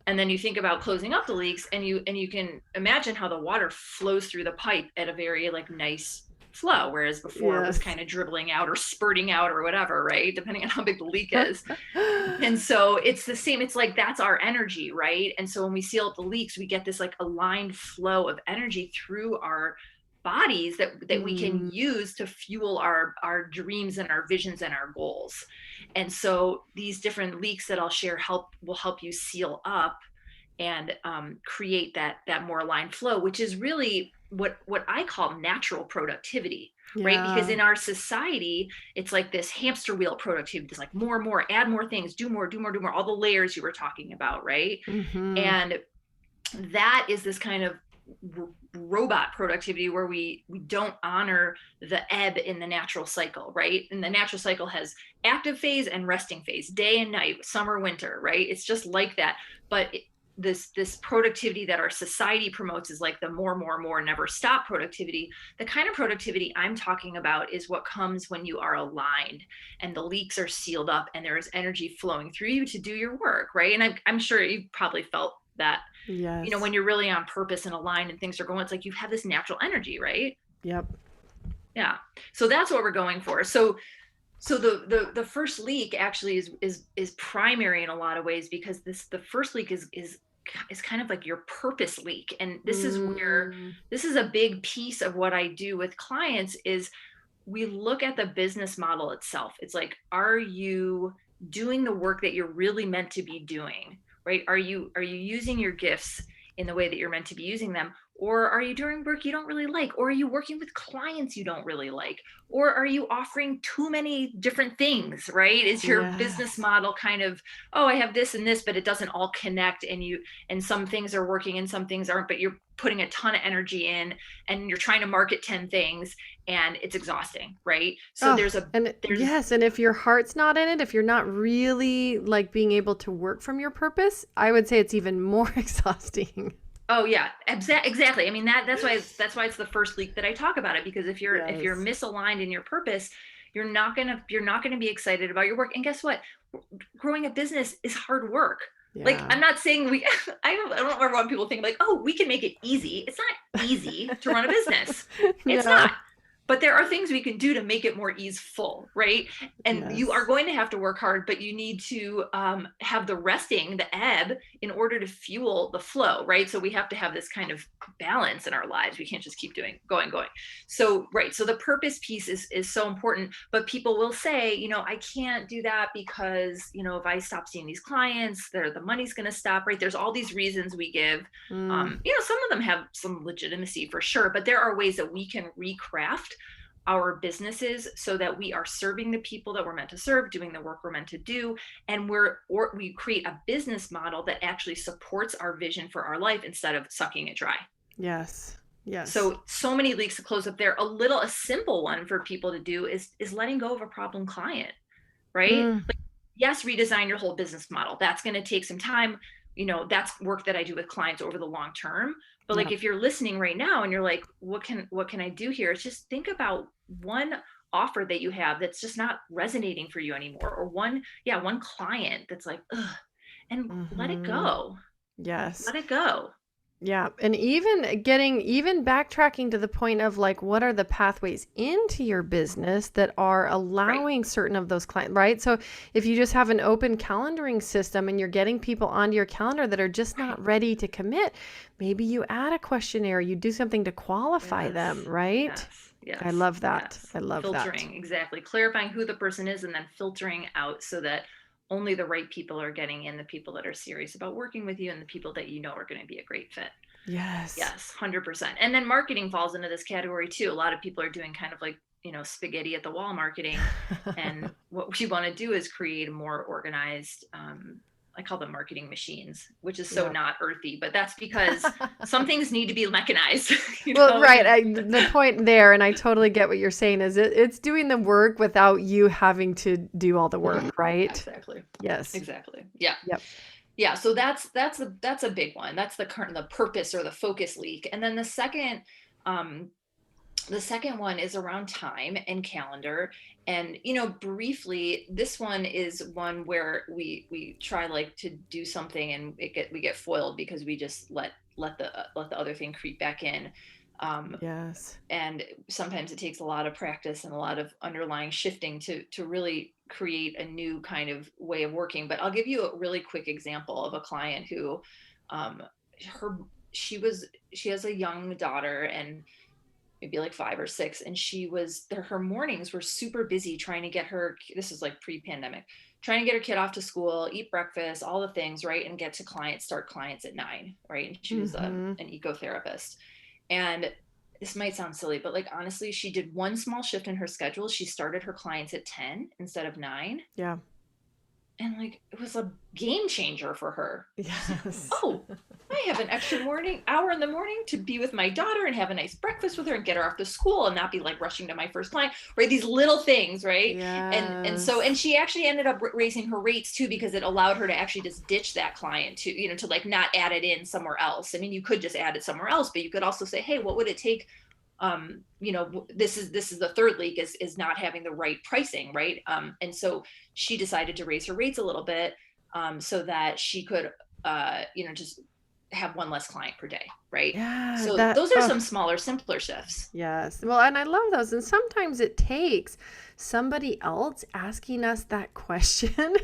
and then you think about closing up the leaks, and you can imagine how the water flows through the pipe at a very like nice flow, whereas before it was Yes. kind of dribbling out or spurting out or whatever, right, depending on how big the leak is. And so it's the same, it's like that's our energy, right? And so when we seal up the leaks, we get this like aligned flow of energy through our bodies that we can Mm, use to fuel our dreams and our visions and our goals. And so these different leaks that I'll share will help you seal up and create that more aligned flow, which is really what I call natural productivity, right? Because yeah. in our society, it's like this hamster wheel productivity. It's like more and more, add more things, do more, do more, do more, all the layers you were talking about, right? Mm-hmm. And that is this kind of robot productivity where we don't honor the ebb in the natural cycle, right? And the natural cycle has active phase and resting phase, day and night, summer, winter, right? It's just like that. But this productivity that our society promotes is like the more never stop productivity. The kind of productivity I'm talking about is what comes when you are aligned and the leaks are sealed up and there is energy flowing through you to do your work, right? And I'm sure you've probably felt that, when Yes. you're really on purpose and aligned and things are going, it's like you have this natural energy, right? Yep. Yeah. So that's what we're going for. So the first leak actually is primary in a lot of ways, because the first leak is kind of like your purpose leak. And Mm, this is a big piece of what I do with clients is we look at the business model itself. It's like, are you doing the work that you're really meant to be doing, right? Are you using your gifts in the way that you're meant to be using them? Or are you doing work you don't really like? Or are you working with clients you don't really like? Or are you offering too many different things, right? Is your business yes. model kind of, oh, I have this and this, but it doesn't all connect, and some things are working and some things aren't, but you're putting a ton of energy in and you're trying to market 10 things and it's exhausting, right? So Oh, and there's yes, and if your heart's not in it, if you're not really like being able to work from your purpose, I would say it's even more exhausting. Oh yeah, exactly. I mean, that's why it's the first leak that I talk about it, because if you're Yes. misaligned in your purpose, you're not gonna be excited about your work. And guess what? Growing a business is hard work. Like, Yeah. I'm not saying I don't ever want people to think like, oh, we can make it easy. It's not easy to run a business. It's No. not. But there are things we can do to make it more easeful, right? And you are Yes. going to have to work hard, but you need to have the resting, the ebb, in order to fuel the flow, right? So we have to have this kind of balance in our lives. We can't just keep going. So, right. So the purpose piece is so important, but people will say, I can't do that because, if I stop seeing these clients, the money's going to stop, right? There's all these reasons we give. Mm, Some of them have some legitimacy for sure, but there are ways that we can recraft our businesses so that we are serving the people that we're meant to serve, doing the work we're meant to do, and we create a business model that actually supports our vision for our life instead of sucking it dry. yes. Yes. So many leaks to close up there. A simple one for people to do is letting go of a problem client, right? Mm, Like, yes, redesign your whole business model. That's going to take some time. That's work that I do with clients over the long term. But like, yep. if you're listening right now and you're like, what can I do here? It's just think about one offer that you have that's just not resonating for you anymore, or one client that's like, ugh, and let it Mm-hmm. go. Yes. Let it go. Yeah, and even backtracking to the point of like what are the pathways into your business that are Right. allowing certain of those clients, right? So if you just have an open calendaring system and you're getting people onto your calendar that are just not Right. ready to commit, maybe you add a questionnaire, you do something to qualify them, Yes. right? Yes. I Yes. love that. Yes. I love that. Filtering, exactly. Clarifying who the person is and then filtering out so that only the right people are getting in, the people that are serious about working with you and the people that are going to be a great fit. Yes. Yes, 100%. And then marketing falls into this category too. A lot of people are doing kind of like, spaghetti at the wall marketing. And what we want to do is create a more organized, I call them marketing machines, which is so Yeah. not earthy, but that's because some things need to be mechanized. Well, right. The point there, and I totally get what you're saying, is it's doing the work without you having to do all the work, right? Exactly. Yes. Exactly. Yeah. Yep. Yeah. So that's a big one. That's the purpose or the focus leak. And then um, the second one is around time and calendar. And, briefly, this one is one where we try like to do something and we get foiled because we just let the other thing creep back in. Yes. And sometimes it takes a lot of practice and a lot of underlying shifting to really create a new kind of way of working. But I'll give you a really quick example of a client who um, her she has a young daughter, and maybe like 5 or 6, and her mornings were super busy trying to get her, this is like pre-pandemic, trying to get her kid off to school, eat breakfast, all the things, right, and get to start clients at 9, right? And she was Mm-hmm. an ecotherapist. And this might sound silly, but like honestly, she did one small shift in her schedule. She started her clients at 10 instead of 9. Yeah. And like it was a game changer for her. She's like, Yes. oh, I have an extra morning hour in the morning to be with my daughter and have a nice breakfast with her and get her off to school and not be like rushing to my first client, right? These little things, right? And Yes. she actually ended up raising her rates too, because it allowed her to actually just ditch that client to like not add it in somewhere else. I mean, you could just add it somewhere else, but you could also say, hey, what would it take? This is the third leak is not having the right pricing, right? And so she decided to raise her rates a little bit, so that she could just have one less client per day, right? Yeah, So that those are some smaller, simpler shifts. yes. Well, and I love those. And sometimes it takes somebody else asking us that question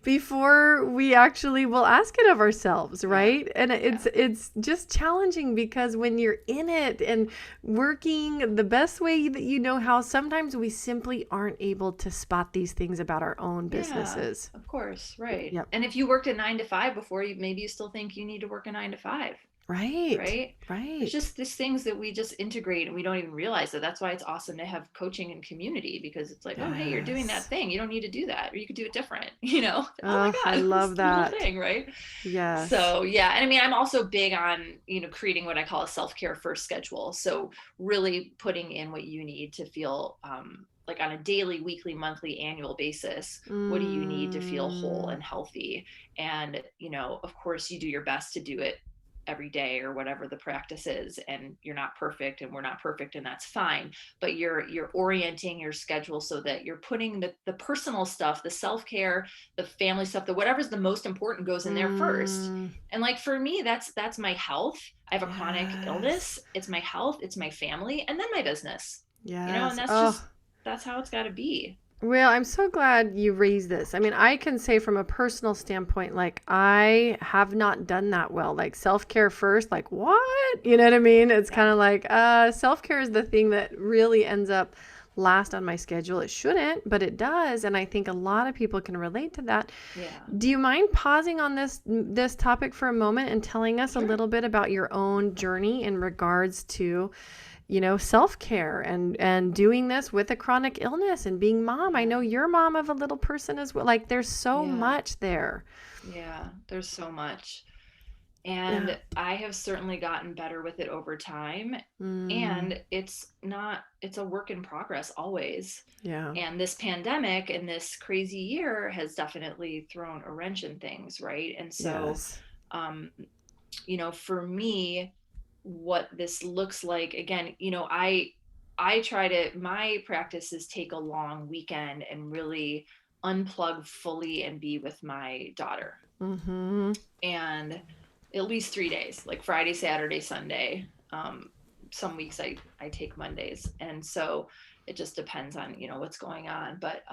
before we actually will ask it of ourselves, Yeah. right? And Yeah. it's just challenging because when you're in it and working the best way that you know how, sometimes we simply aren't able to spot these things about our own Yeah, businesses. of course, right. Yep. And if you worked a 9 to 5 before, maybe you still think you need to work a 9 to 5, Right. right? There's Right. just these things that we just integrate and we don't even realize that. That's why it's awesome to have coaching and community, because it's like, oh, hey, you're doing that Yes. thing. You don't need to do that, or you could do it different. Oh my Oh, I God, love this little that. thing, right? Yes. So yeah, and I mean, I'm also big on creating what I call a self-care first schedule. So really putting in what you need to feel like on a daily, weekly, monthly, annual basis. What do you need to feel whole Mm, and healthy? And of course, you do your best to do it every day or whatever the practice is, and you're not perfect and we're not perfect, and that's fine, but you're orienting your schedule so that you're putting the personal stuff, the self-care, the family stuff, the whatever's the most important goes in there first. mm, And like for me, that's my health. I have a chronic illness. yes. It's my health, it's my family, and then my business. And Yes. that's Oh, how it's got to be. well, I'm so glad you raised this. I mean, I can say from a personal standpoint, like, I have not done that well. Like, self care first, like, what? You know what I mean? It's Yeah. kind of like, self care is the thing that really ends up last on my schedule. It shouldn't, but it does. And I think a lot of people can relate to that. Yeah. Do you mind pausing on this topic for a moment and telling us a Sure. little bit about your own journey in regards to self-care and doing this with a chronic illness and being mom? I Yeah. know you're mom of a little person as well. Like, there's so Yeah. much there. Yeah. There's so much. Yeah. And I have certainly gotten better with it over time. Mm, And it's a work in progress always. yeah. And this pandemic and this crazy year has definitely thrown a wrench in things, right? And so, Yes. um, for me, what this looks like, again, I try to, my practices take a long weekend and really unplug fully and be with my daughter. Mm-hmm. And at least 3 days, like Friday, Saturday, Sunday. Some weeks I take Mondays. And so it just depends on, what's going on. But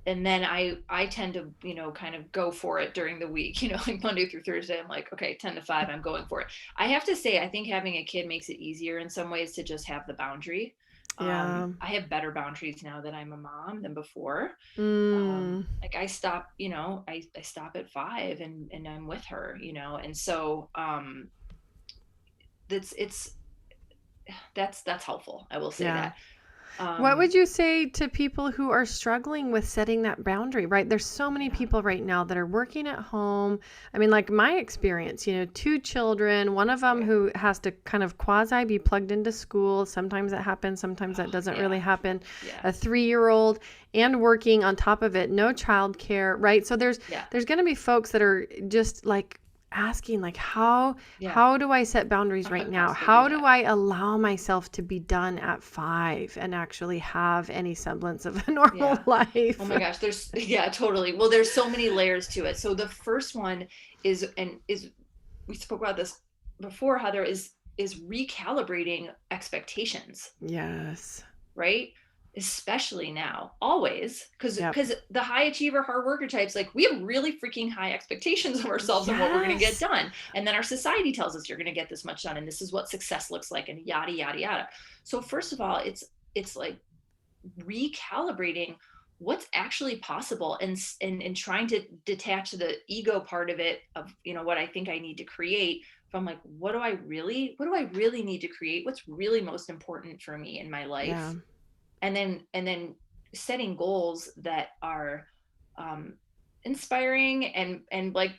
and then I tend to, kind of go for it during the week, like Monday through Thursday. I'm like, okay, 10 to 5, I'm going for it. I have to say, I think having a kid makes it easier in some ways to just have the boundary. Yeah. I have better boundaries now that I'm a mom than before. Mm, Like I stop, I stop at 5 and I'm with her, and so it's that's helpful. I will say yeah. that. What Um, would you say to people who are struggling with setting that boundary, right? There's so many yeah, people right now that are working at home. I mean, like my experience, two children, one of them right. who has to kind of quasi be plugged into school. Sometimes that happens, sometimes that Oh, doesn't really yeah, happen. yeah, A 3-year-old and working on top of it, no childcare, right? So there's yeah, there's going to be folks that are just like asking like yeah. how do I set boundaries How do I right now? possibly do How do that? I allow myself to be done at 5 and actually have any semblance of a normal Yeah. Oh life? my gosh, there's yeah, totally. Well, there's so many layers to it. So the first one is we spoke about this before, Heather, is recalibrating expectations, Yes. right? Especially now, always, Yep. because the high achiever, hard worker types, like we have really freaking high expectations of ourselves and what we're going to get Yes. done, and then our society tells us you're going to get this much done, and this is what success looks like, and yada yada yada. So first of all, it's like recalibrating what's actually possible, and trying to detach the ego part of it, of what I think I need to create, from like what do I really need to create, what's really most important for me in my Yeah. life, and then setting goals that are um inspiring, and like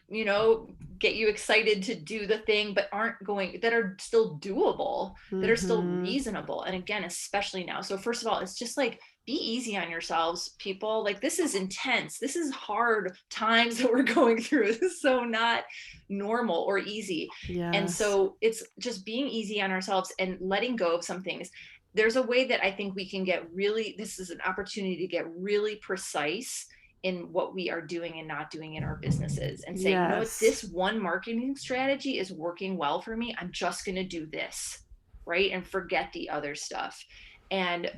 get you excited to do the thing, but aren't going that are still doable, that are still Mhm. reasonable. And again, especially now, so first of all, it's just like, be easy on yourselves, people. Like, this is intense, this is hard times that we're going through. This is so not normal or easy. And Yes. so it's just being easy on ourselves and letting go of some things. There's a way that I think we can get really, this is an opportunity to get really precise in what we are doing and not doing in our businesses, and say, you know what, Yes. this one marketing strategy is working well for me, I'm just going to do this, right, and forget the other stuff. And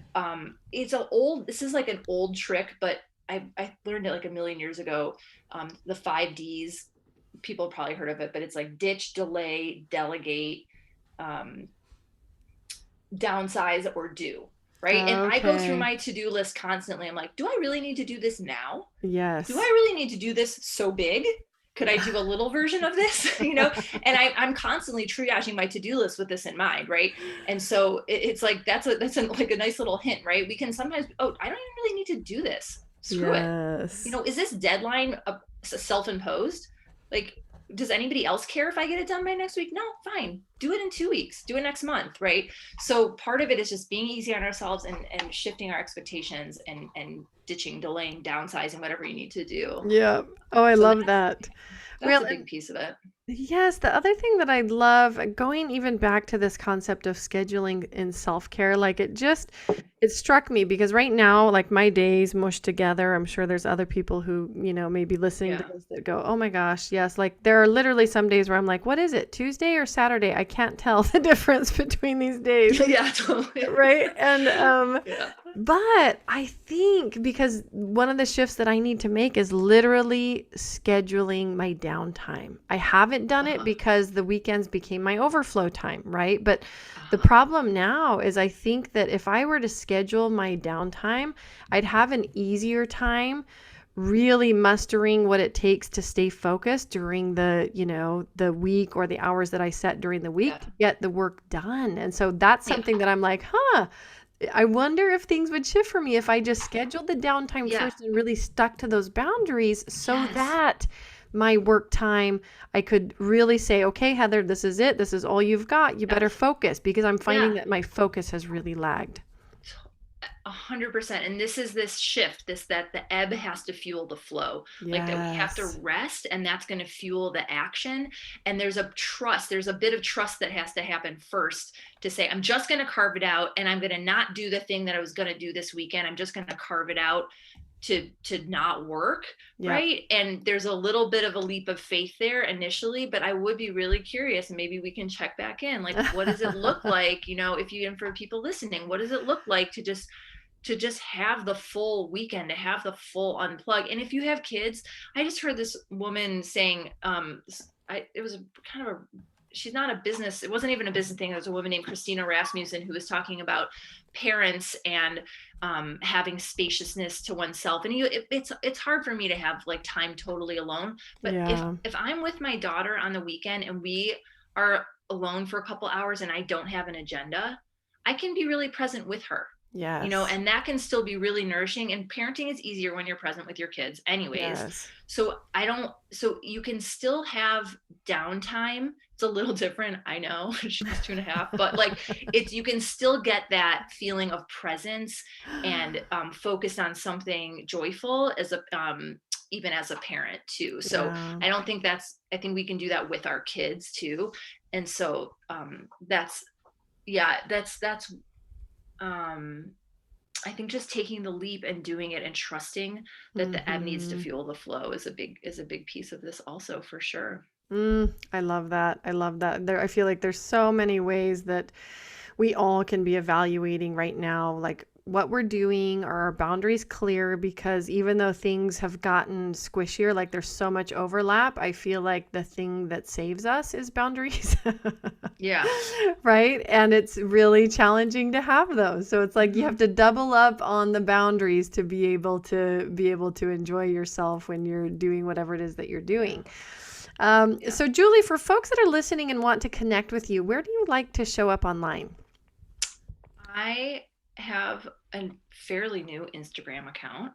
this is like an old trick, but I learned it like a million years ago. The 5 Ds, people have probably heard of it, but it's like ditch, delay, delegate, um, downsize, or do. Right. And I go through Okay. my to-do list constantly. I'm like, do I really need to do this now? Do I Yes. really need to do this so big? Could I do a little version of this? And I'm constantly triaging my to-do list with this in mind, right? And so it's like, like a nice little hint, right? We can sometimes, oh, I don't even really need to do this. Screw it. Yes. Is this deadline self-imposed? Like, does anybody else care if I get it done by next week? No, fine. Do it in 2 weeks. Do it next month, right? So part of it is just being easy on ourselves, and shifting our expectations, and ditching, delaying, downsizing, whatever you need to do. Yeah. Oh, I So love that. that's Well, a big piece of it. yes, the other thing that I love, going even back to this concept of scheduling in self-care, like it struck me because right now, like my days mushed together. I'm sure there's other people who, may be listening to Yeah. this that go, oh my gosh, yes. Like there are literally some days where I'm like, what is it, Tuesday or Saturday? I can't tell the difference between these days. Yeah, totally. Right. And Yeah. but I think because one of the shifts that I need to make is literally scheduling my downtime. I haven't done it Uh-huh. because the weekends became my overflow time, right? But the Uh-huh. problem now is I think that if I were to schedule my downtime, I'd have an easier time really mustering what it takes to stay focused during the week or the hours that I set during the week Yeah. to get the work done. And so that's Yeah. something that I'm like, I wonder if things would shift for me if I just scheduled the downtime Yeah. first and really stuck to those boundaries so Yes. that my work time, I could really say, okay, Heather, this is it. This is all you've got. You better Yes. focus, because I'm finding Yeah. that my focus has really lagged. 100%. And this shift, that the ebb has to fuel the flow, like that we have to Yes. rest, and that's going to fuel the action. And there's a bit of trust that has to happen first, to say, I'm just going to carve it out, and I'm going to not do the thing that I was going to do this weekend. I'm just going to carve it out to not work. Yep. Right. And there's a little bit of a leap of faith there initially, but I would be really curious, and maybe we can check back in, like, what does it look like, if you, and for people listening, what does it look like to just have the full weekend, to have the full unplug? And if you have kids, I just heard this woman saying, it was kind of she's not a business, it wasn't even a business thing. There was a woman named Christina Rasmussen who was talking about parents and having spaciousness to oneself. And it's hard for me to have like time totally alone. But Yeah. if I'm with my daughter on the weekend and we are alone for a couple hours and I don't have an agenda, I can be really present with her. Yes. And that can still be really nourishing, and parenting is easier when you're present with your kids anyways. Yes. So you can still have downtime. It's a little different, I know. She's 2.5, but like you can still get that feeling of presence and focused on something joyful as a even as a parent too. So Yeah. I think we can do that with our kids too. And so that's yeah, that's um I think just taking the leap and doing it and trusting that the ebb needs to Mhm. fuel the flow is a big piece of this also, for sure. I love that. I love that. I feel like there's so many ways that we all can be evaluating right now, like what we're doing. Are our boundaries clear? Because even though things have gotten squishier, like there's so much overlap, I feel like the thing that saves us is boundaries. Yeah. Right? And it's really challenging to have those. So it's like you have Hmm. to double up on the boundaries to be able to enjoy yourself when you're doing whatever it is that you're Yeah. doing. Yeah. So Julie, for folks that are listening and want to connect with you, where do you like to show up online? I have a fairly new Instagram account,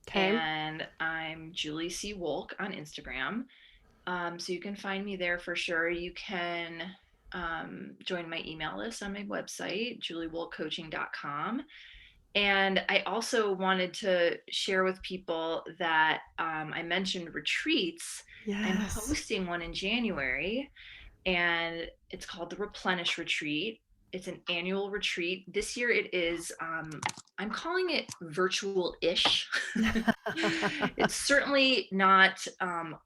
Okay. and I'm Julie C. Wolk on Instagram. So you can find me there for sure. You can join my email list on my website, juliewolkcoaching.com. And I also wanted to share with people that I mentioned retreats. I'm Yes. hosting one in January, and it's called the Replenish Retreat. It's an annual retreat. This year it is, I'm calling it virtual ish. It's certainly not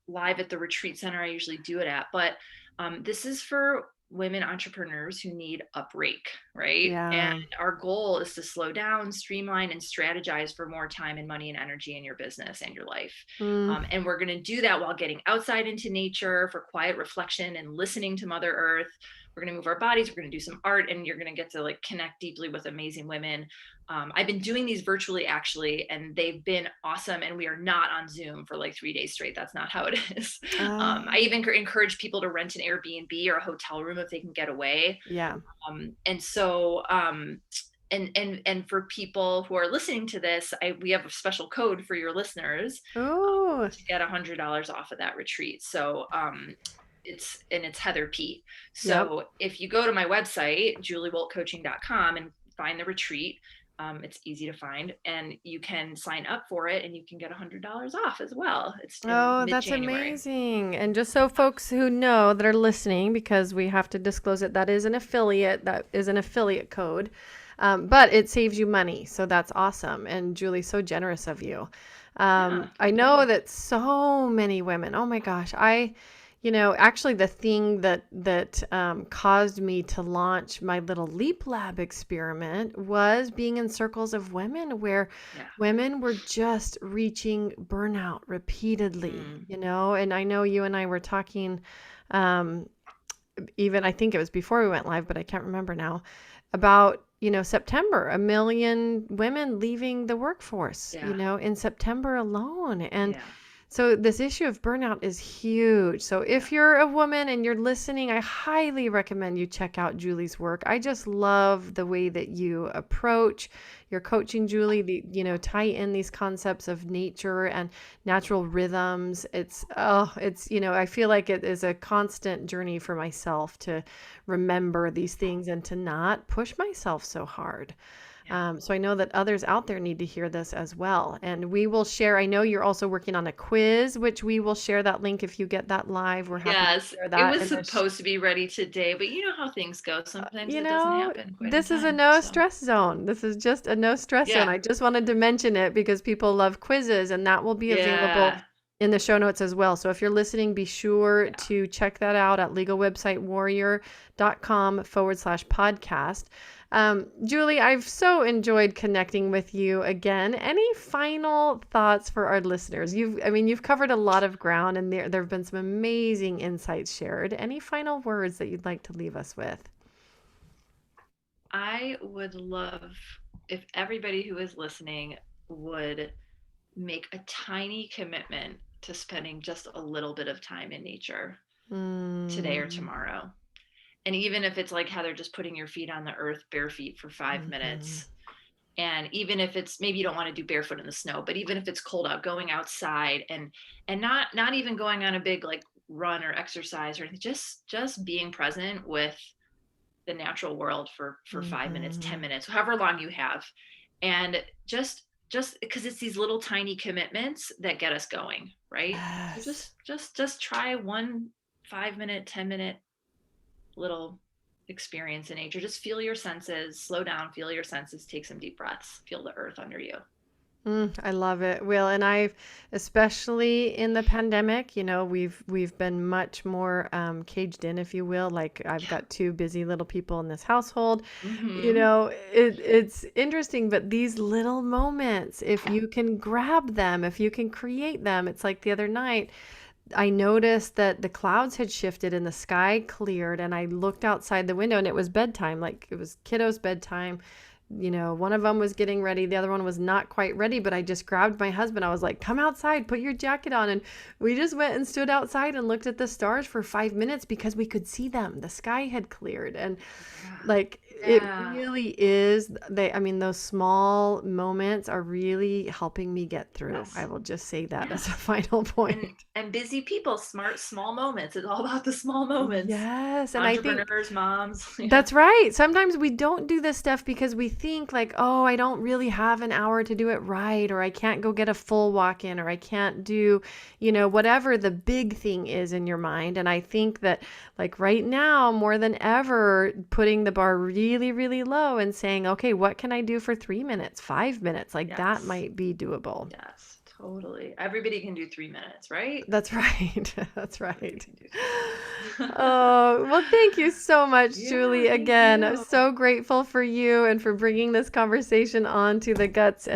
live at the retreat center I usually do it at, but this is for women entrepreneurs who need a break, right? And Yeah. our goal is to slow down, streamline, and strategize for more time and money and energy in your business and your life. Mm. And we're going to do that while getting outside into nature for quiet reflection and listening to Mother Earth. We're going to move our bodies, we're going to do some art, and you're going to get to like connect deeply with amazing women. I've been doing these virtually actually, and they've been awesome. And we are not on Zoom for like 3 days straight. That's not how it is. I Oh, even encourage people to rent an Airbnb or a hotel room if they can get away. yeah. And so, and for people who are listening to this, we have a special code for your listeners Oh, to get $100 off of that retreat. So, it's Heather P. yep. So if you go to my website, juliewolkcoaching.com, and find the retreat, it's easy to find, and you can sign up for it, and you can get $100 off as well. It's in Oh, that's mid-January. amazing. And just so folks who know that are listening, because we have to disclose it, that is an affiliate code. But it saves you money. So that's awesome. And Julie, so generous of you. Yeah, I know that so many women, oh my gosh, actually the thing that caused me to launch my little Leap Lab experiment was being in circles of women where yeah. women were just reaching burnout repeatedly, Mm, and I know you and I were talking, um, even I think it was before we went live, but I can't remember now, about, September, a million women leaving the workforce, yeah, in September alone. And yeah, so this issue of burnout is huge. So yeah, if you're a woman and you're listening, I highly recommend you check out Julie's work. I just love the way that you approach your coaching, Julie, tie in these concepts of nature and natural rhythms. I feel like it is a constant journey for myself to remember these things and to not push myself so hard. yeah. So I know that others out there need to hear this as well. And we will share, I know you're also working on a quiz, which we will share that link if you get that live. We're happy to Yes, share it that was in supposed to be ready today, but you know how things go. Sometimes you it doesn't know, happen quite in this is a time. no So, stress zone. This is just a no stress zone. yeah, I just wanted to mention it because people love quizzes, and that will be available yeah, in the show notes as well. So if you're listening, be sure yeah. to check that out at legalwebsitewarrior.com/podcast. Julie, I've so enjoyed connecting with you again. Any final thoughts for our listeners? You've covered a lot of ground, and there have been some amazing insights shared. Any final words that you'd like to leave us with? I would love if everybody who is listening would make a tiny commitment to spending just a little bit of time in nature today or Mm, tomorrow. And even if it's like Heather, just putting your feet on the earth bare feet for 5 minutes, mhm. And even if it's, maybe you don't want to do barefoot in the snow, but even if it's cold out, going outside and not even going on a big like run or exercise or anything, just being present with the natural world for 5 minutes, 10 Mhm. minutes, however long you have. And just because it's these little tiny commitments that get us going, right? So Yes. just try one 5 minute, 10 minute little experience in nature. Just feel your senses, slow down, feel your senses, take some deep breaths, feel the earth under you. I love it, Will. And I've, especially in the pandemic, we've been much more caged in, if you will. Like I've Yeah. got two busy little people in this household. Mm-hmm. It's interesting, but these little moments, if you can grab them, if you can create them, it's like the other night. I noticed that the clouds had shifted and the sky cleared, and I looked outside the window and it was bedtime, like it was kiddos' bedtime. One of them was getting ready, the other one was not quite ready, but I just grabbed my husband. I was like, "Come outside, put your jacket on." And we just went and stood outside and looked at the stars for 5 minutes because we could see them. The sky had cleared. And Yeah. like it Yeah. really is, I mean, those small moments are really helping me get through. I Yes. will just say that Yeah. as a final and point. and busy people, smart small moments. It's all about the small moments. Yes, and I think Entrepreneurs, moms. Yeah. that's right. Sometimes we don't do this stuff because we think like, "Oh, I don't really have an hour to do it right," or "I can't go get a full walk in," or "I can't do, whatever the big thing is in your mind." And I think that like right now, more than ever, putting the bar really, really low and saying, "Okay, what can I do for 3 minutes, 5 minutes?" Like that Yes. might be doable. Yes, totally. Everybody can do 3 minutes, right? That's right. That's Everybody right. can do 3 minutes. Oh, well, thank you so much, Yeah, Julie. thank Again, I'm you. so grateful for you and for bringing this conversation on to the Guts,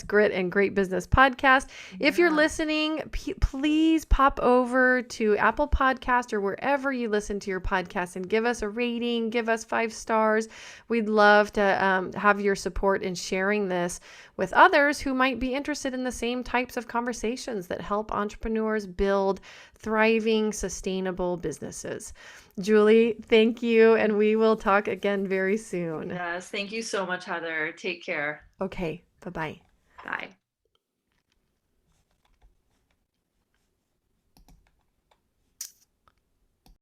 Grit, and Great Business podcast. If you're Yeah. listening, please pop over to Apple Podcast or wherever you listen to your podcast and give us a rating, give us 5 stars. We'd love to have your support in sharing this with others who might be interested in the same types of conversations that help entrepreneurs build thriving, sustainable businesses. Julie, thank you, and we will talk again very soon. Yes, thank you so much, Heather. Take care. Okay, bye bye. Bye.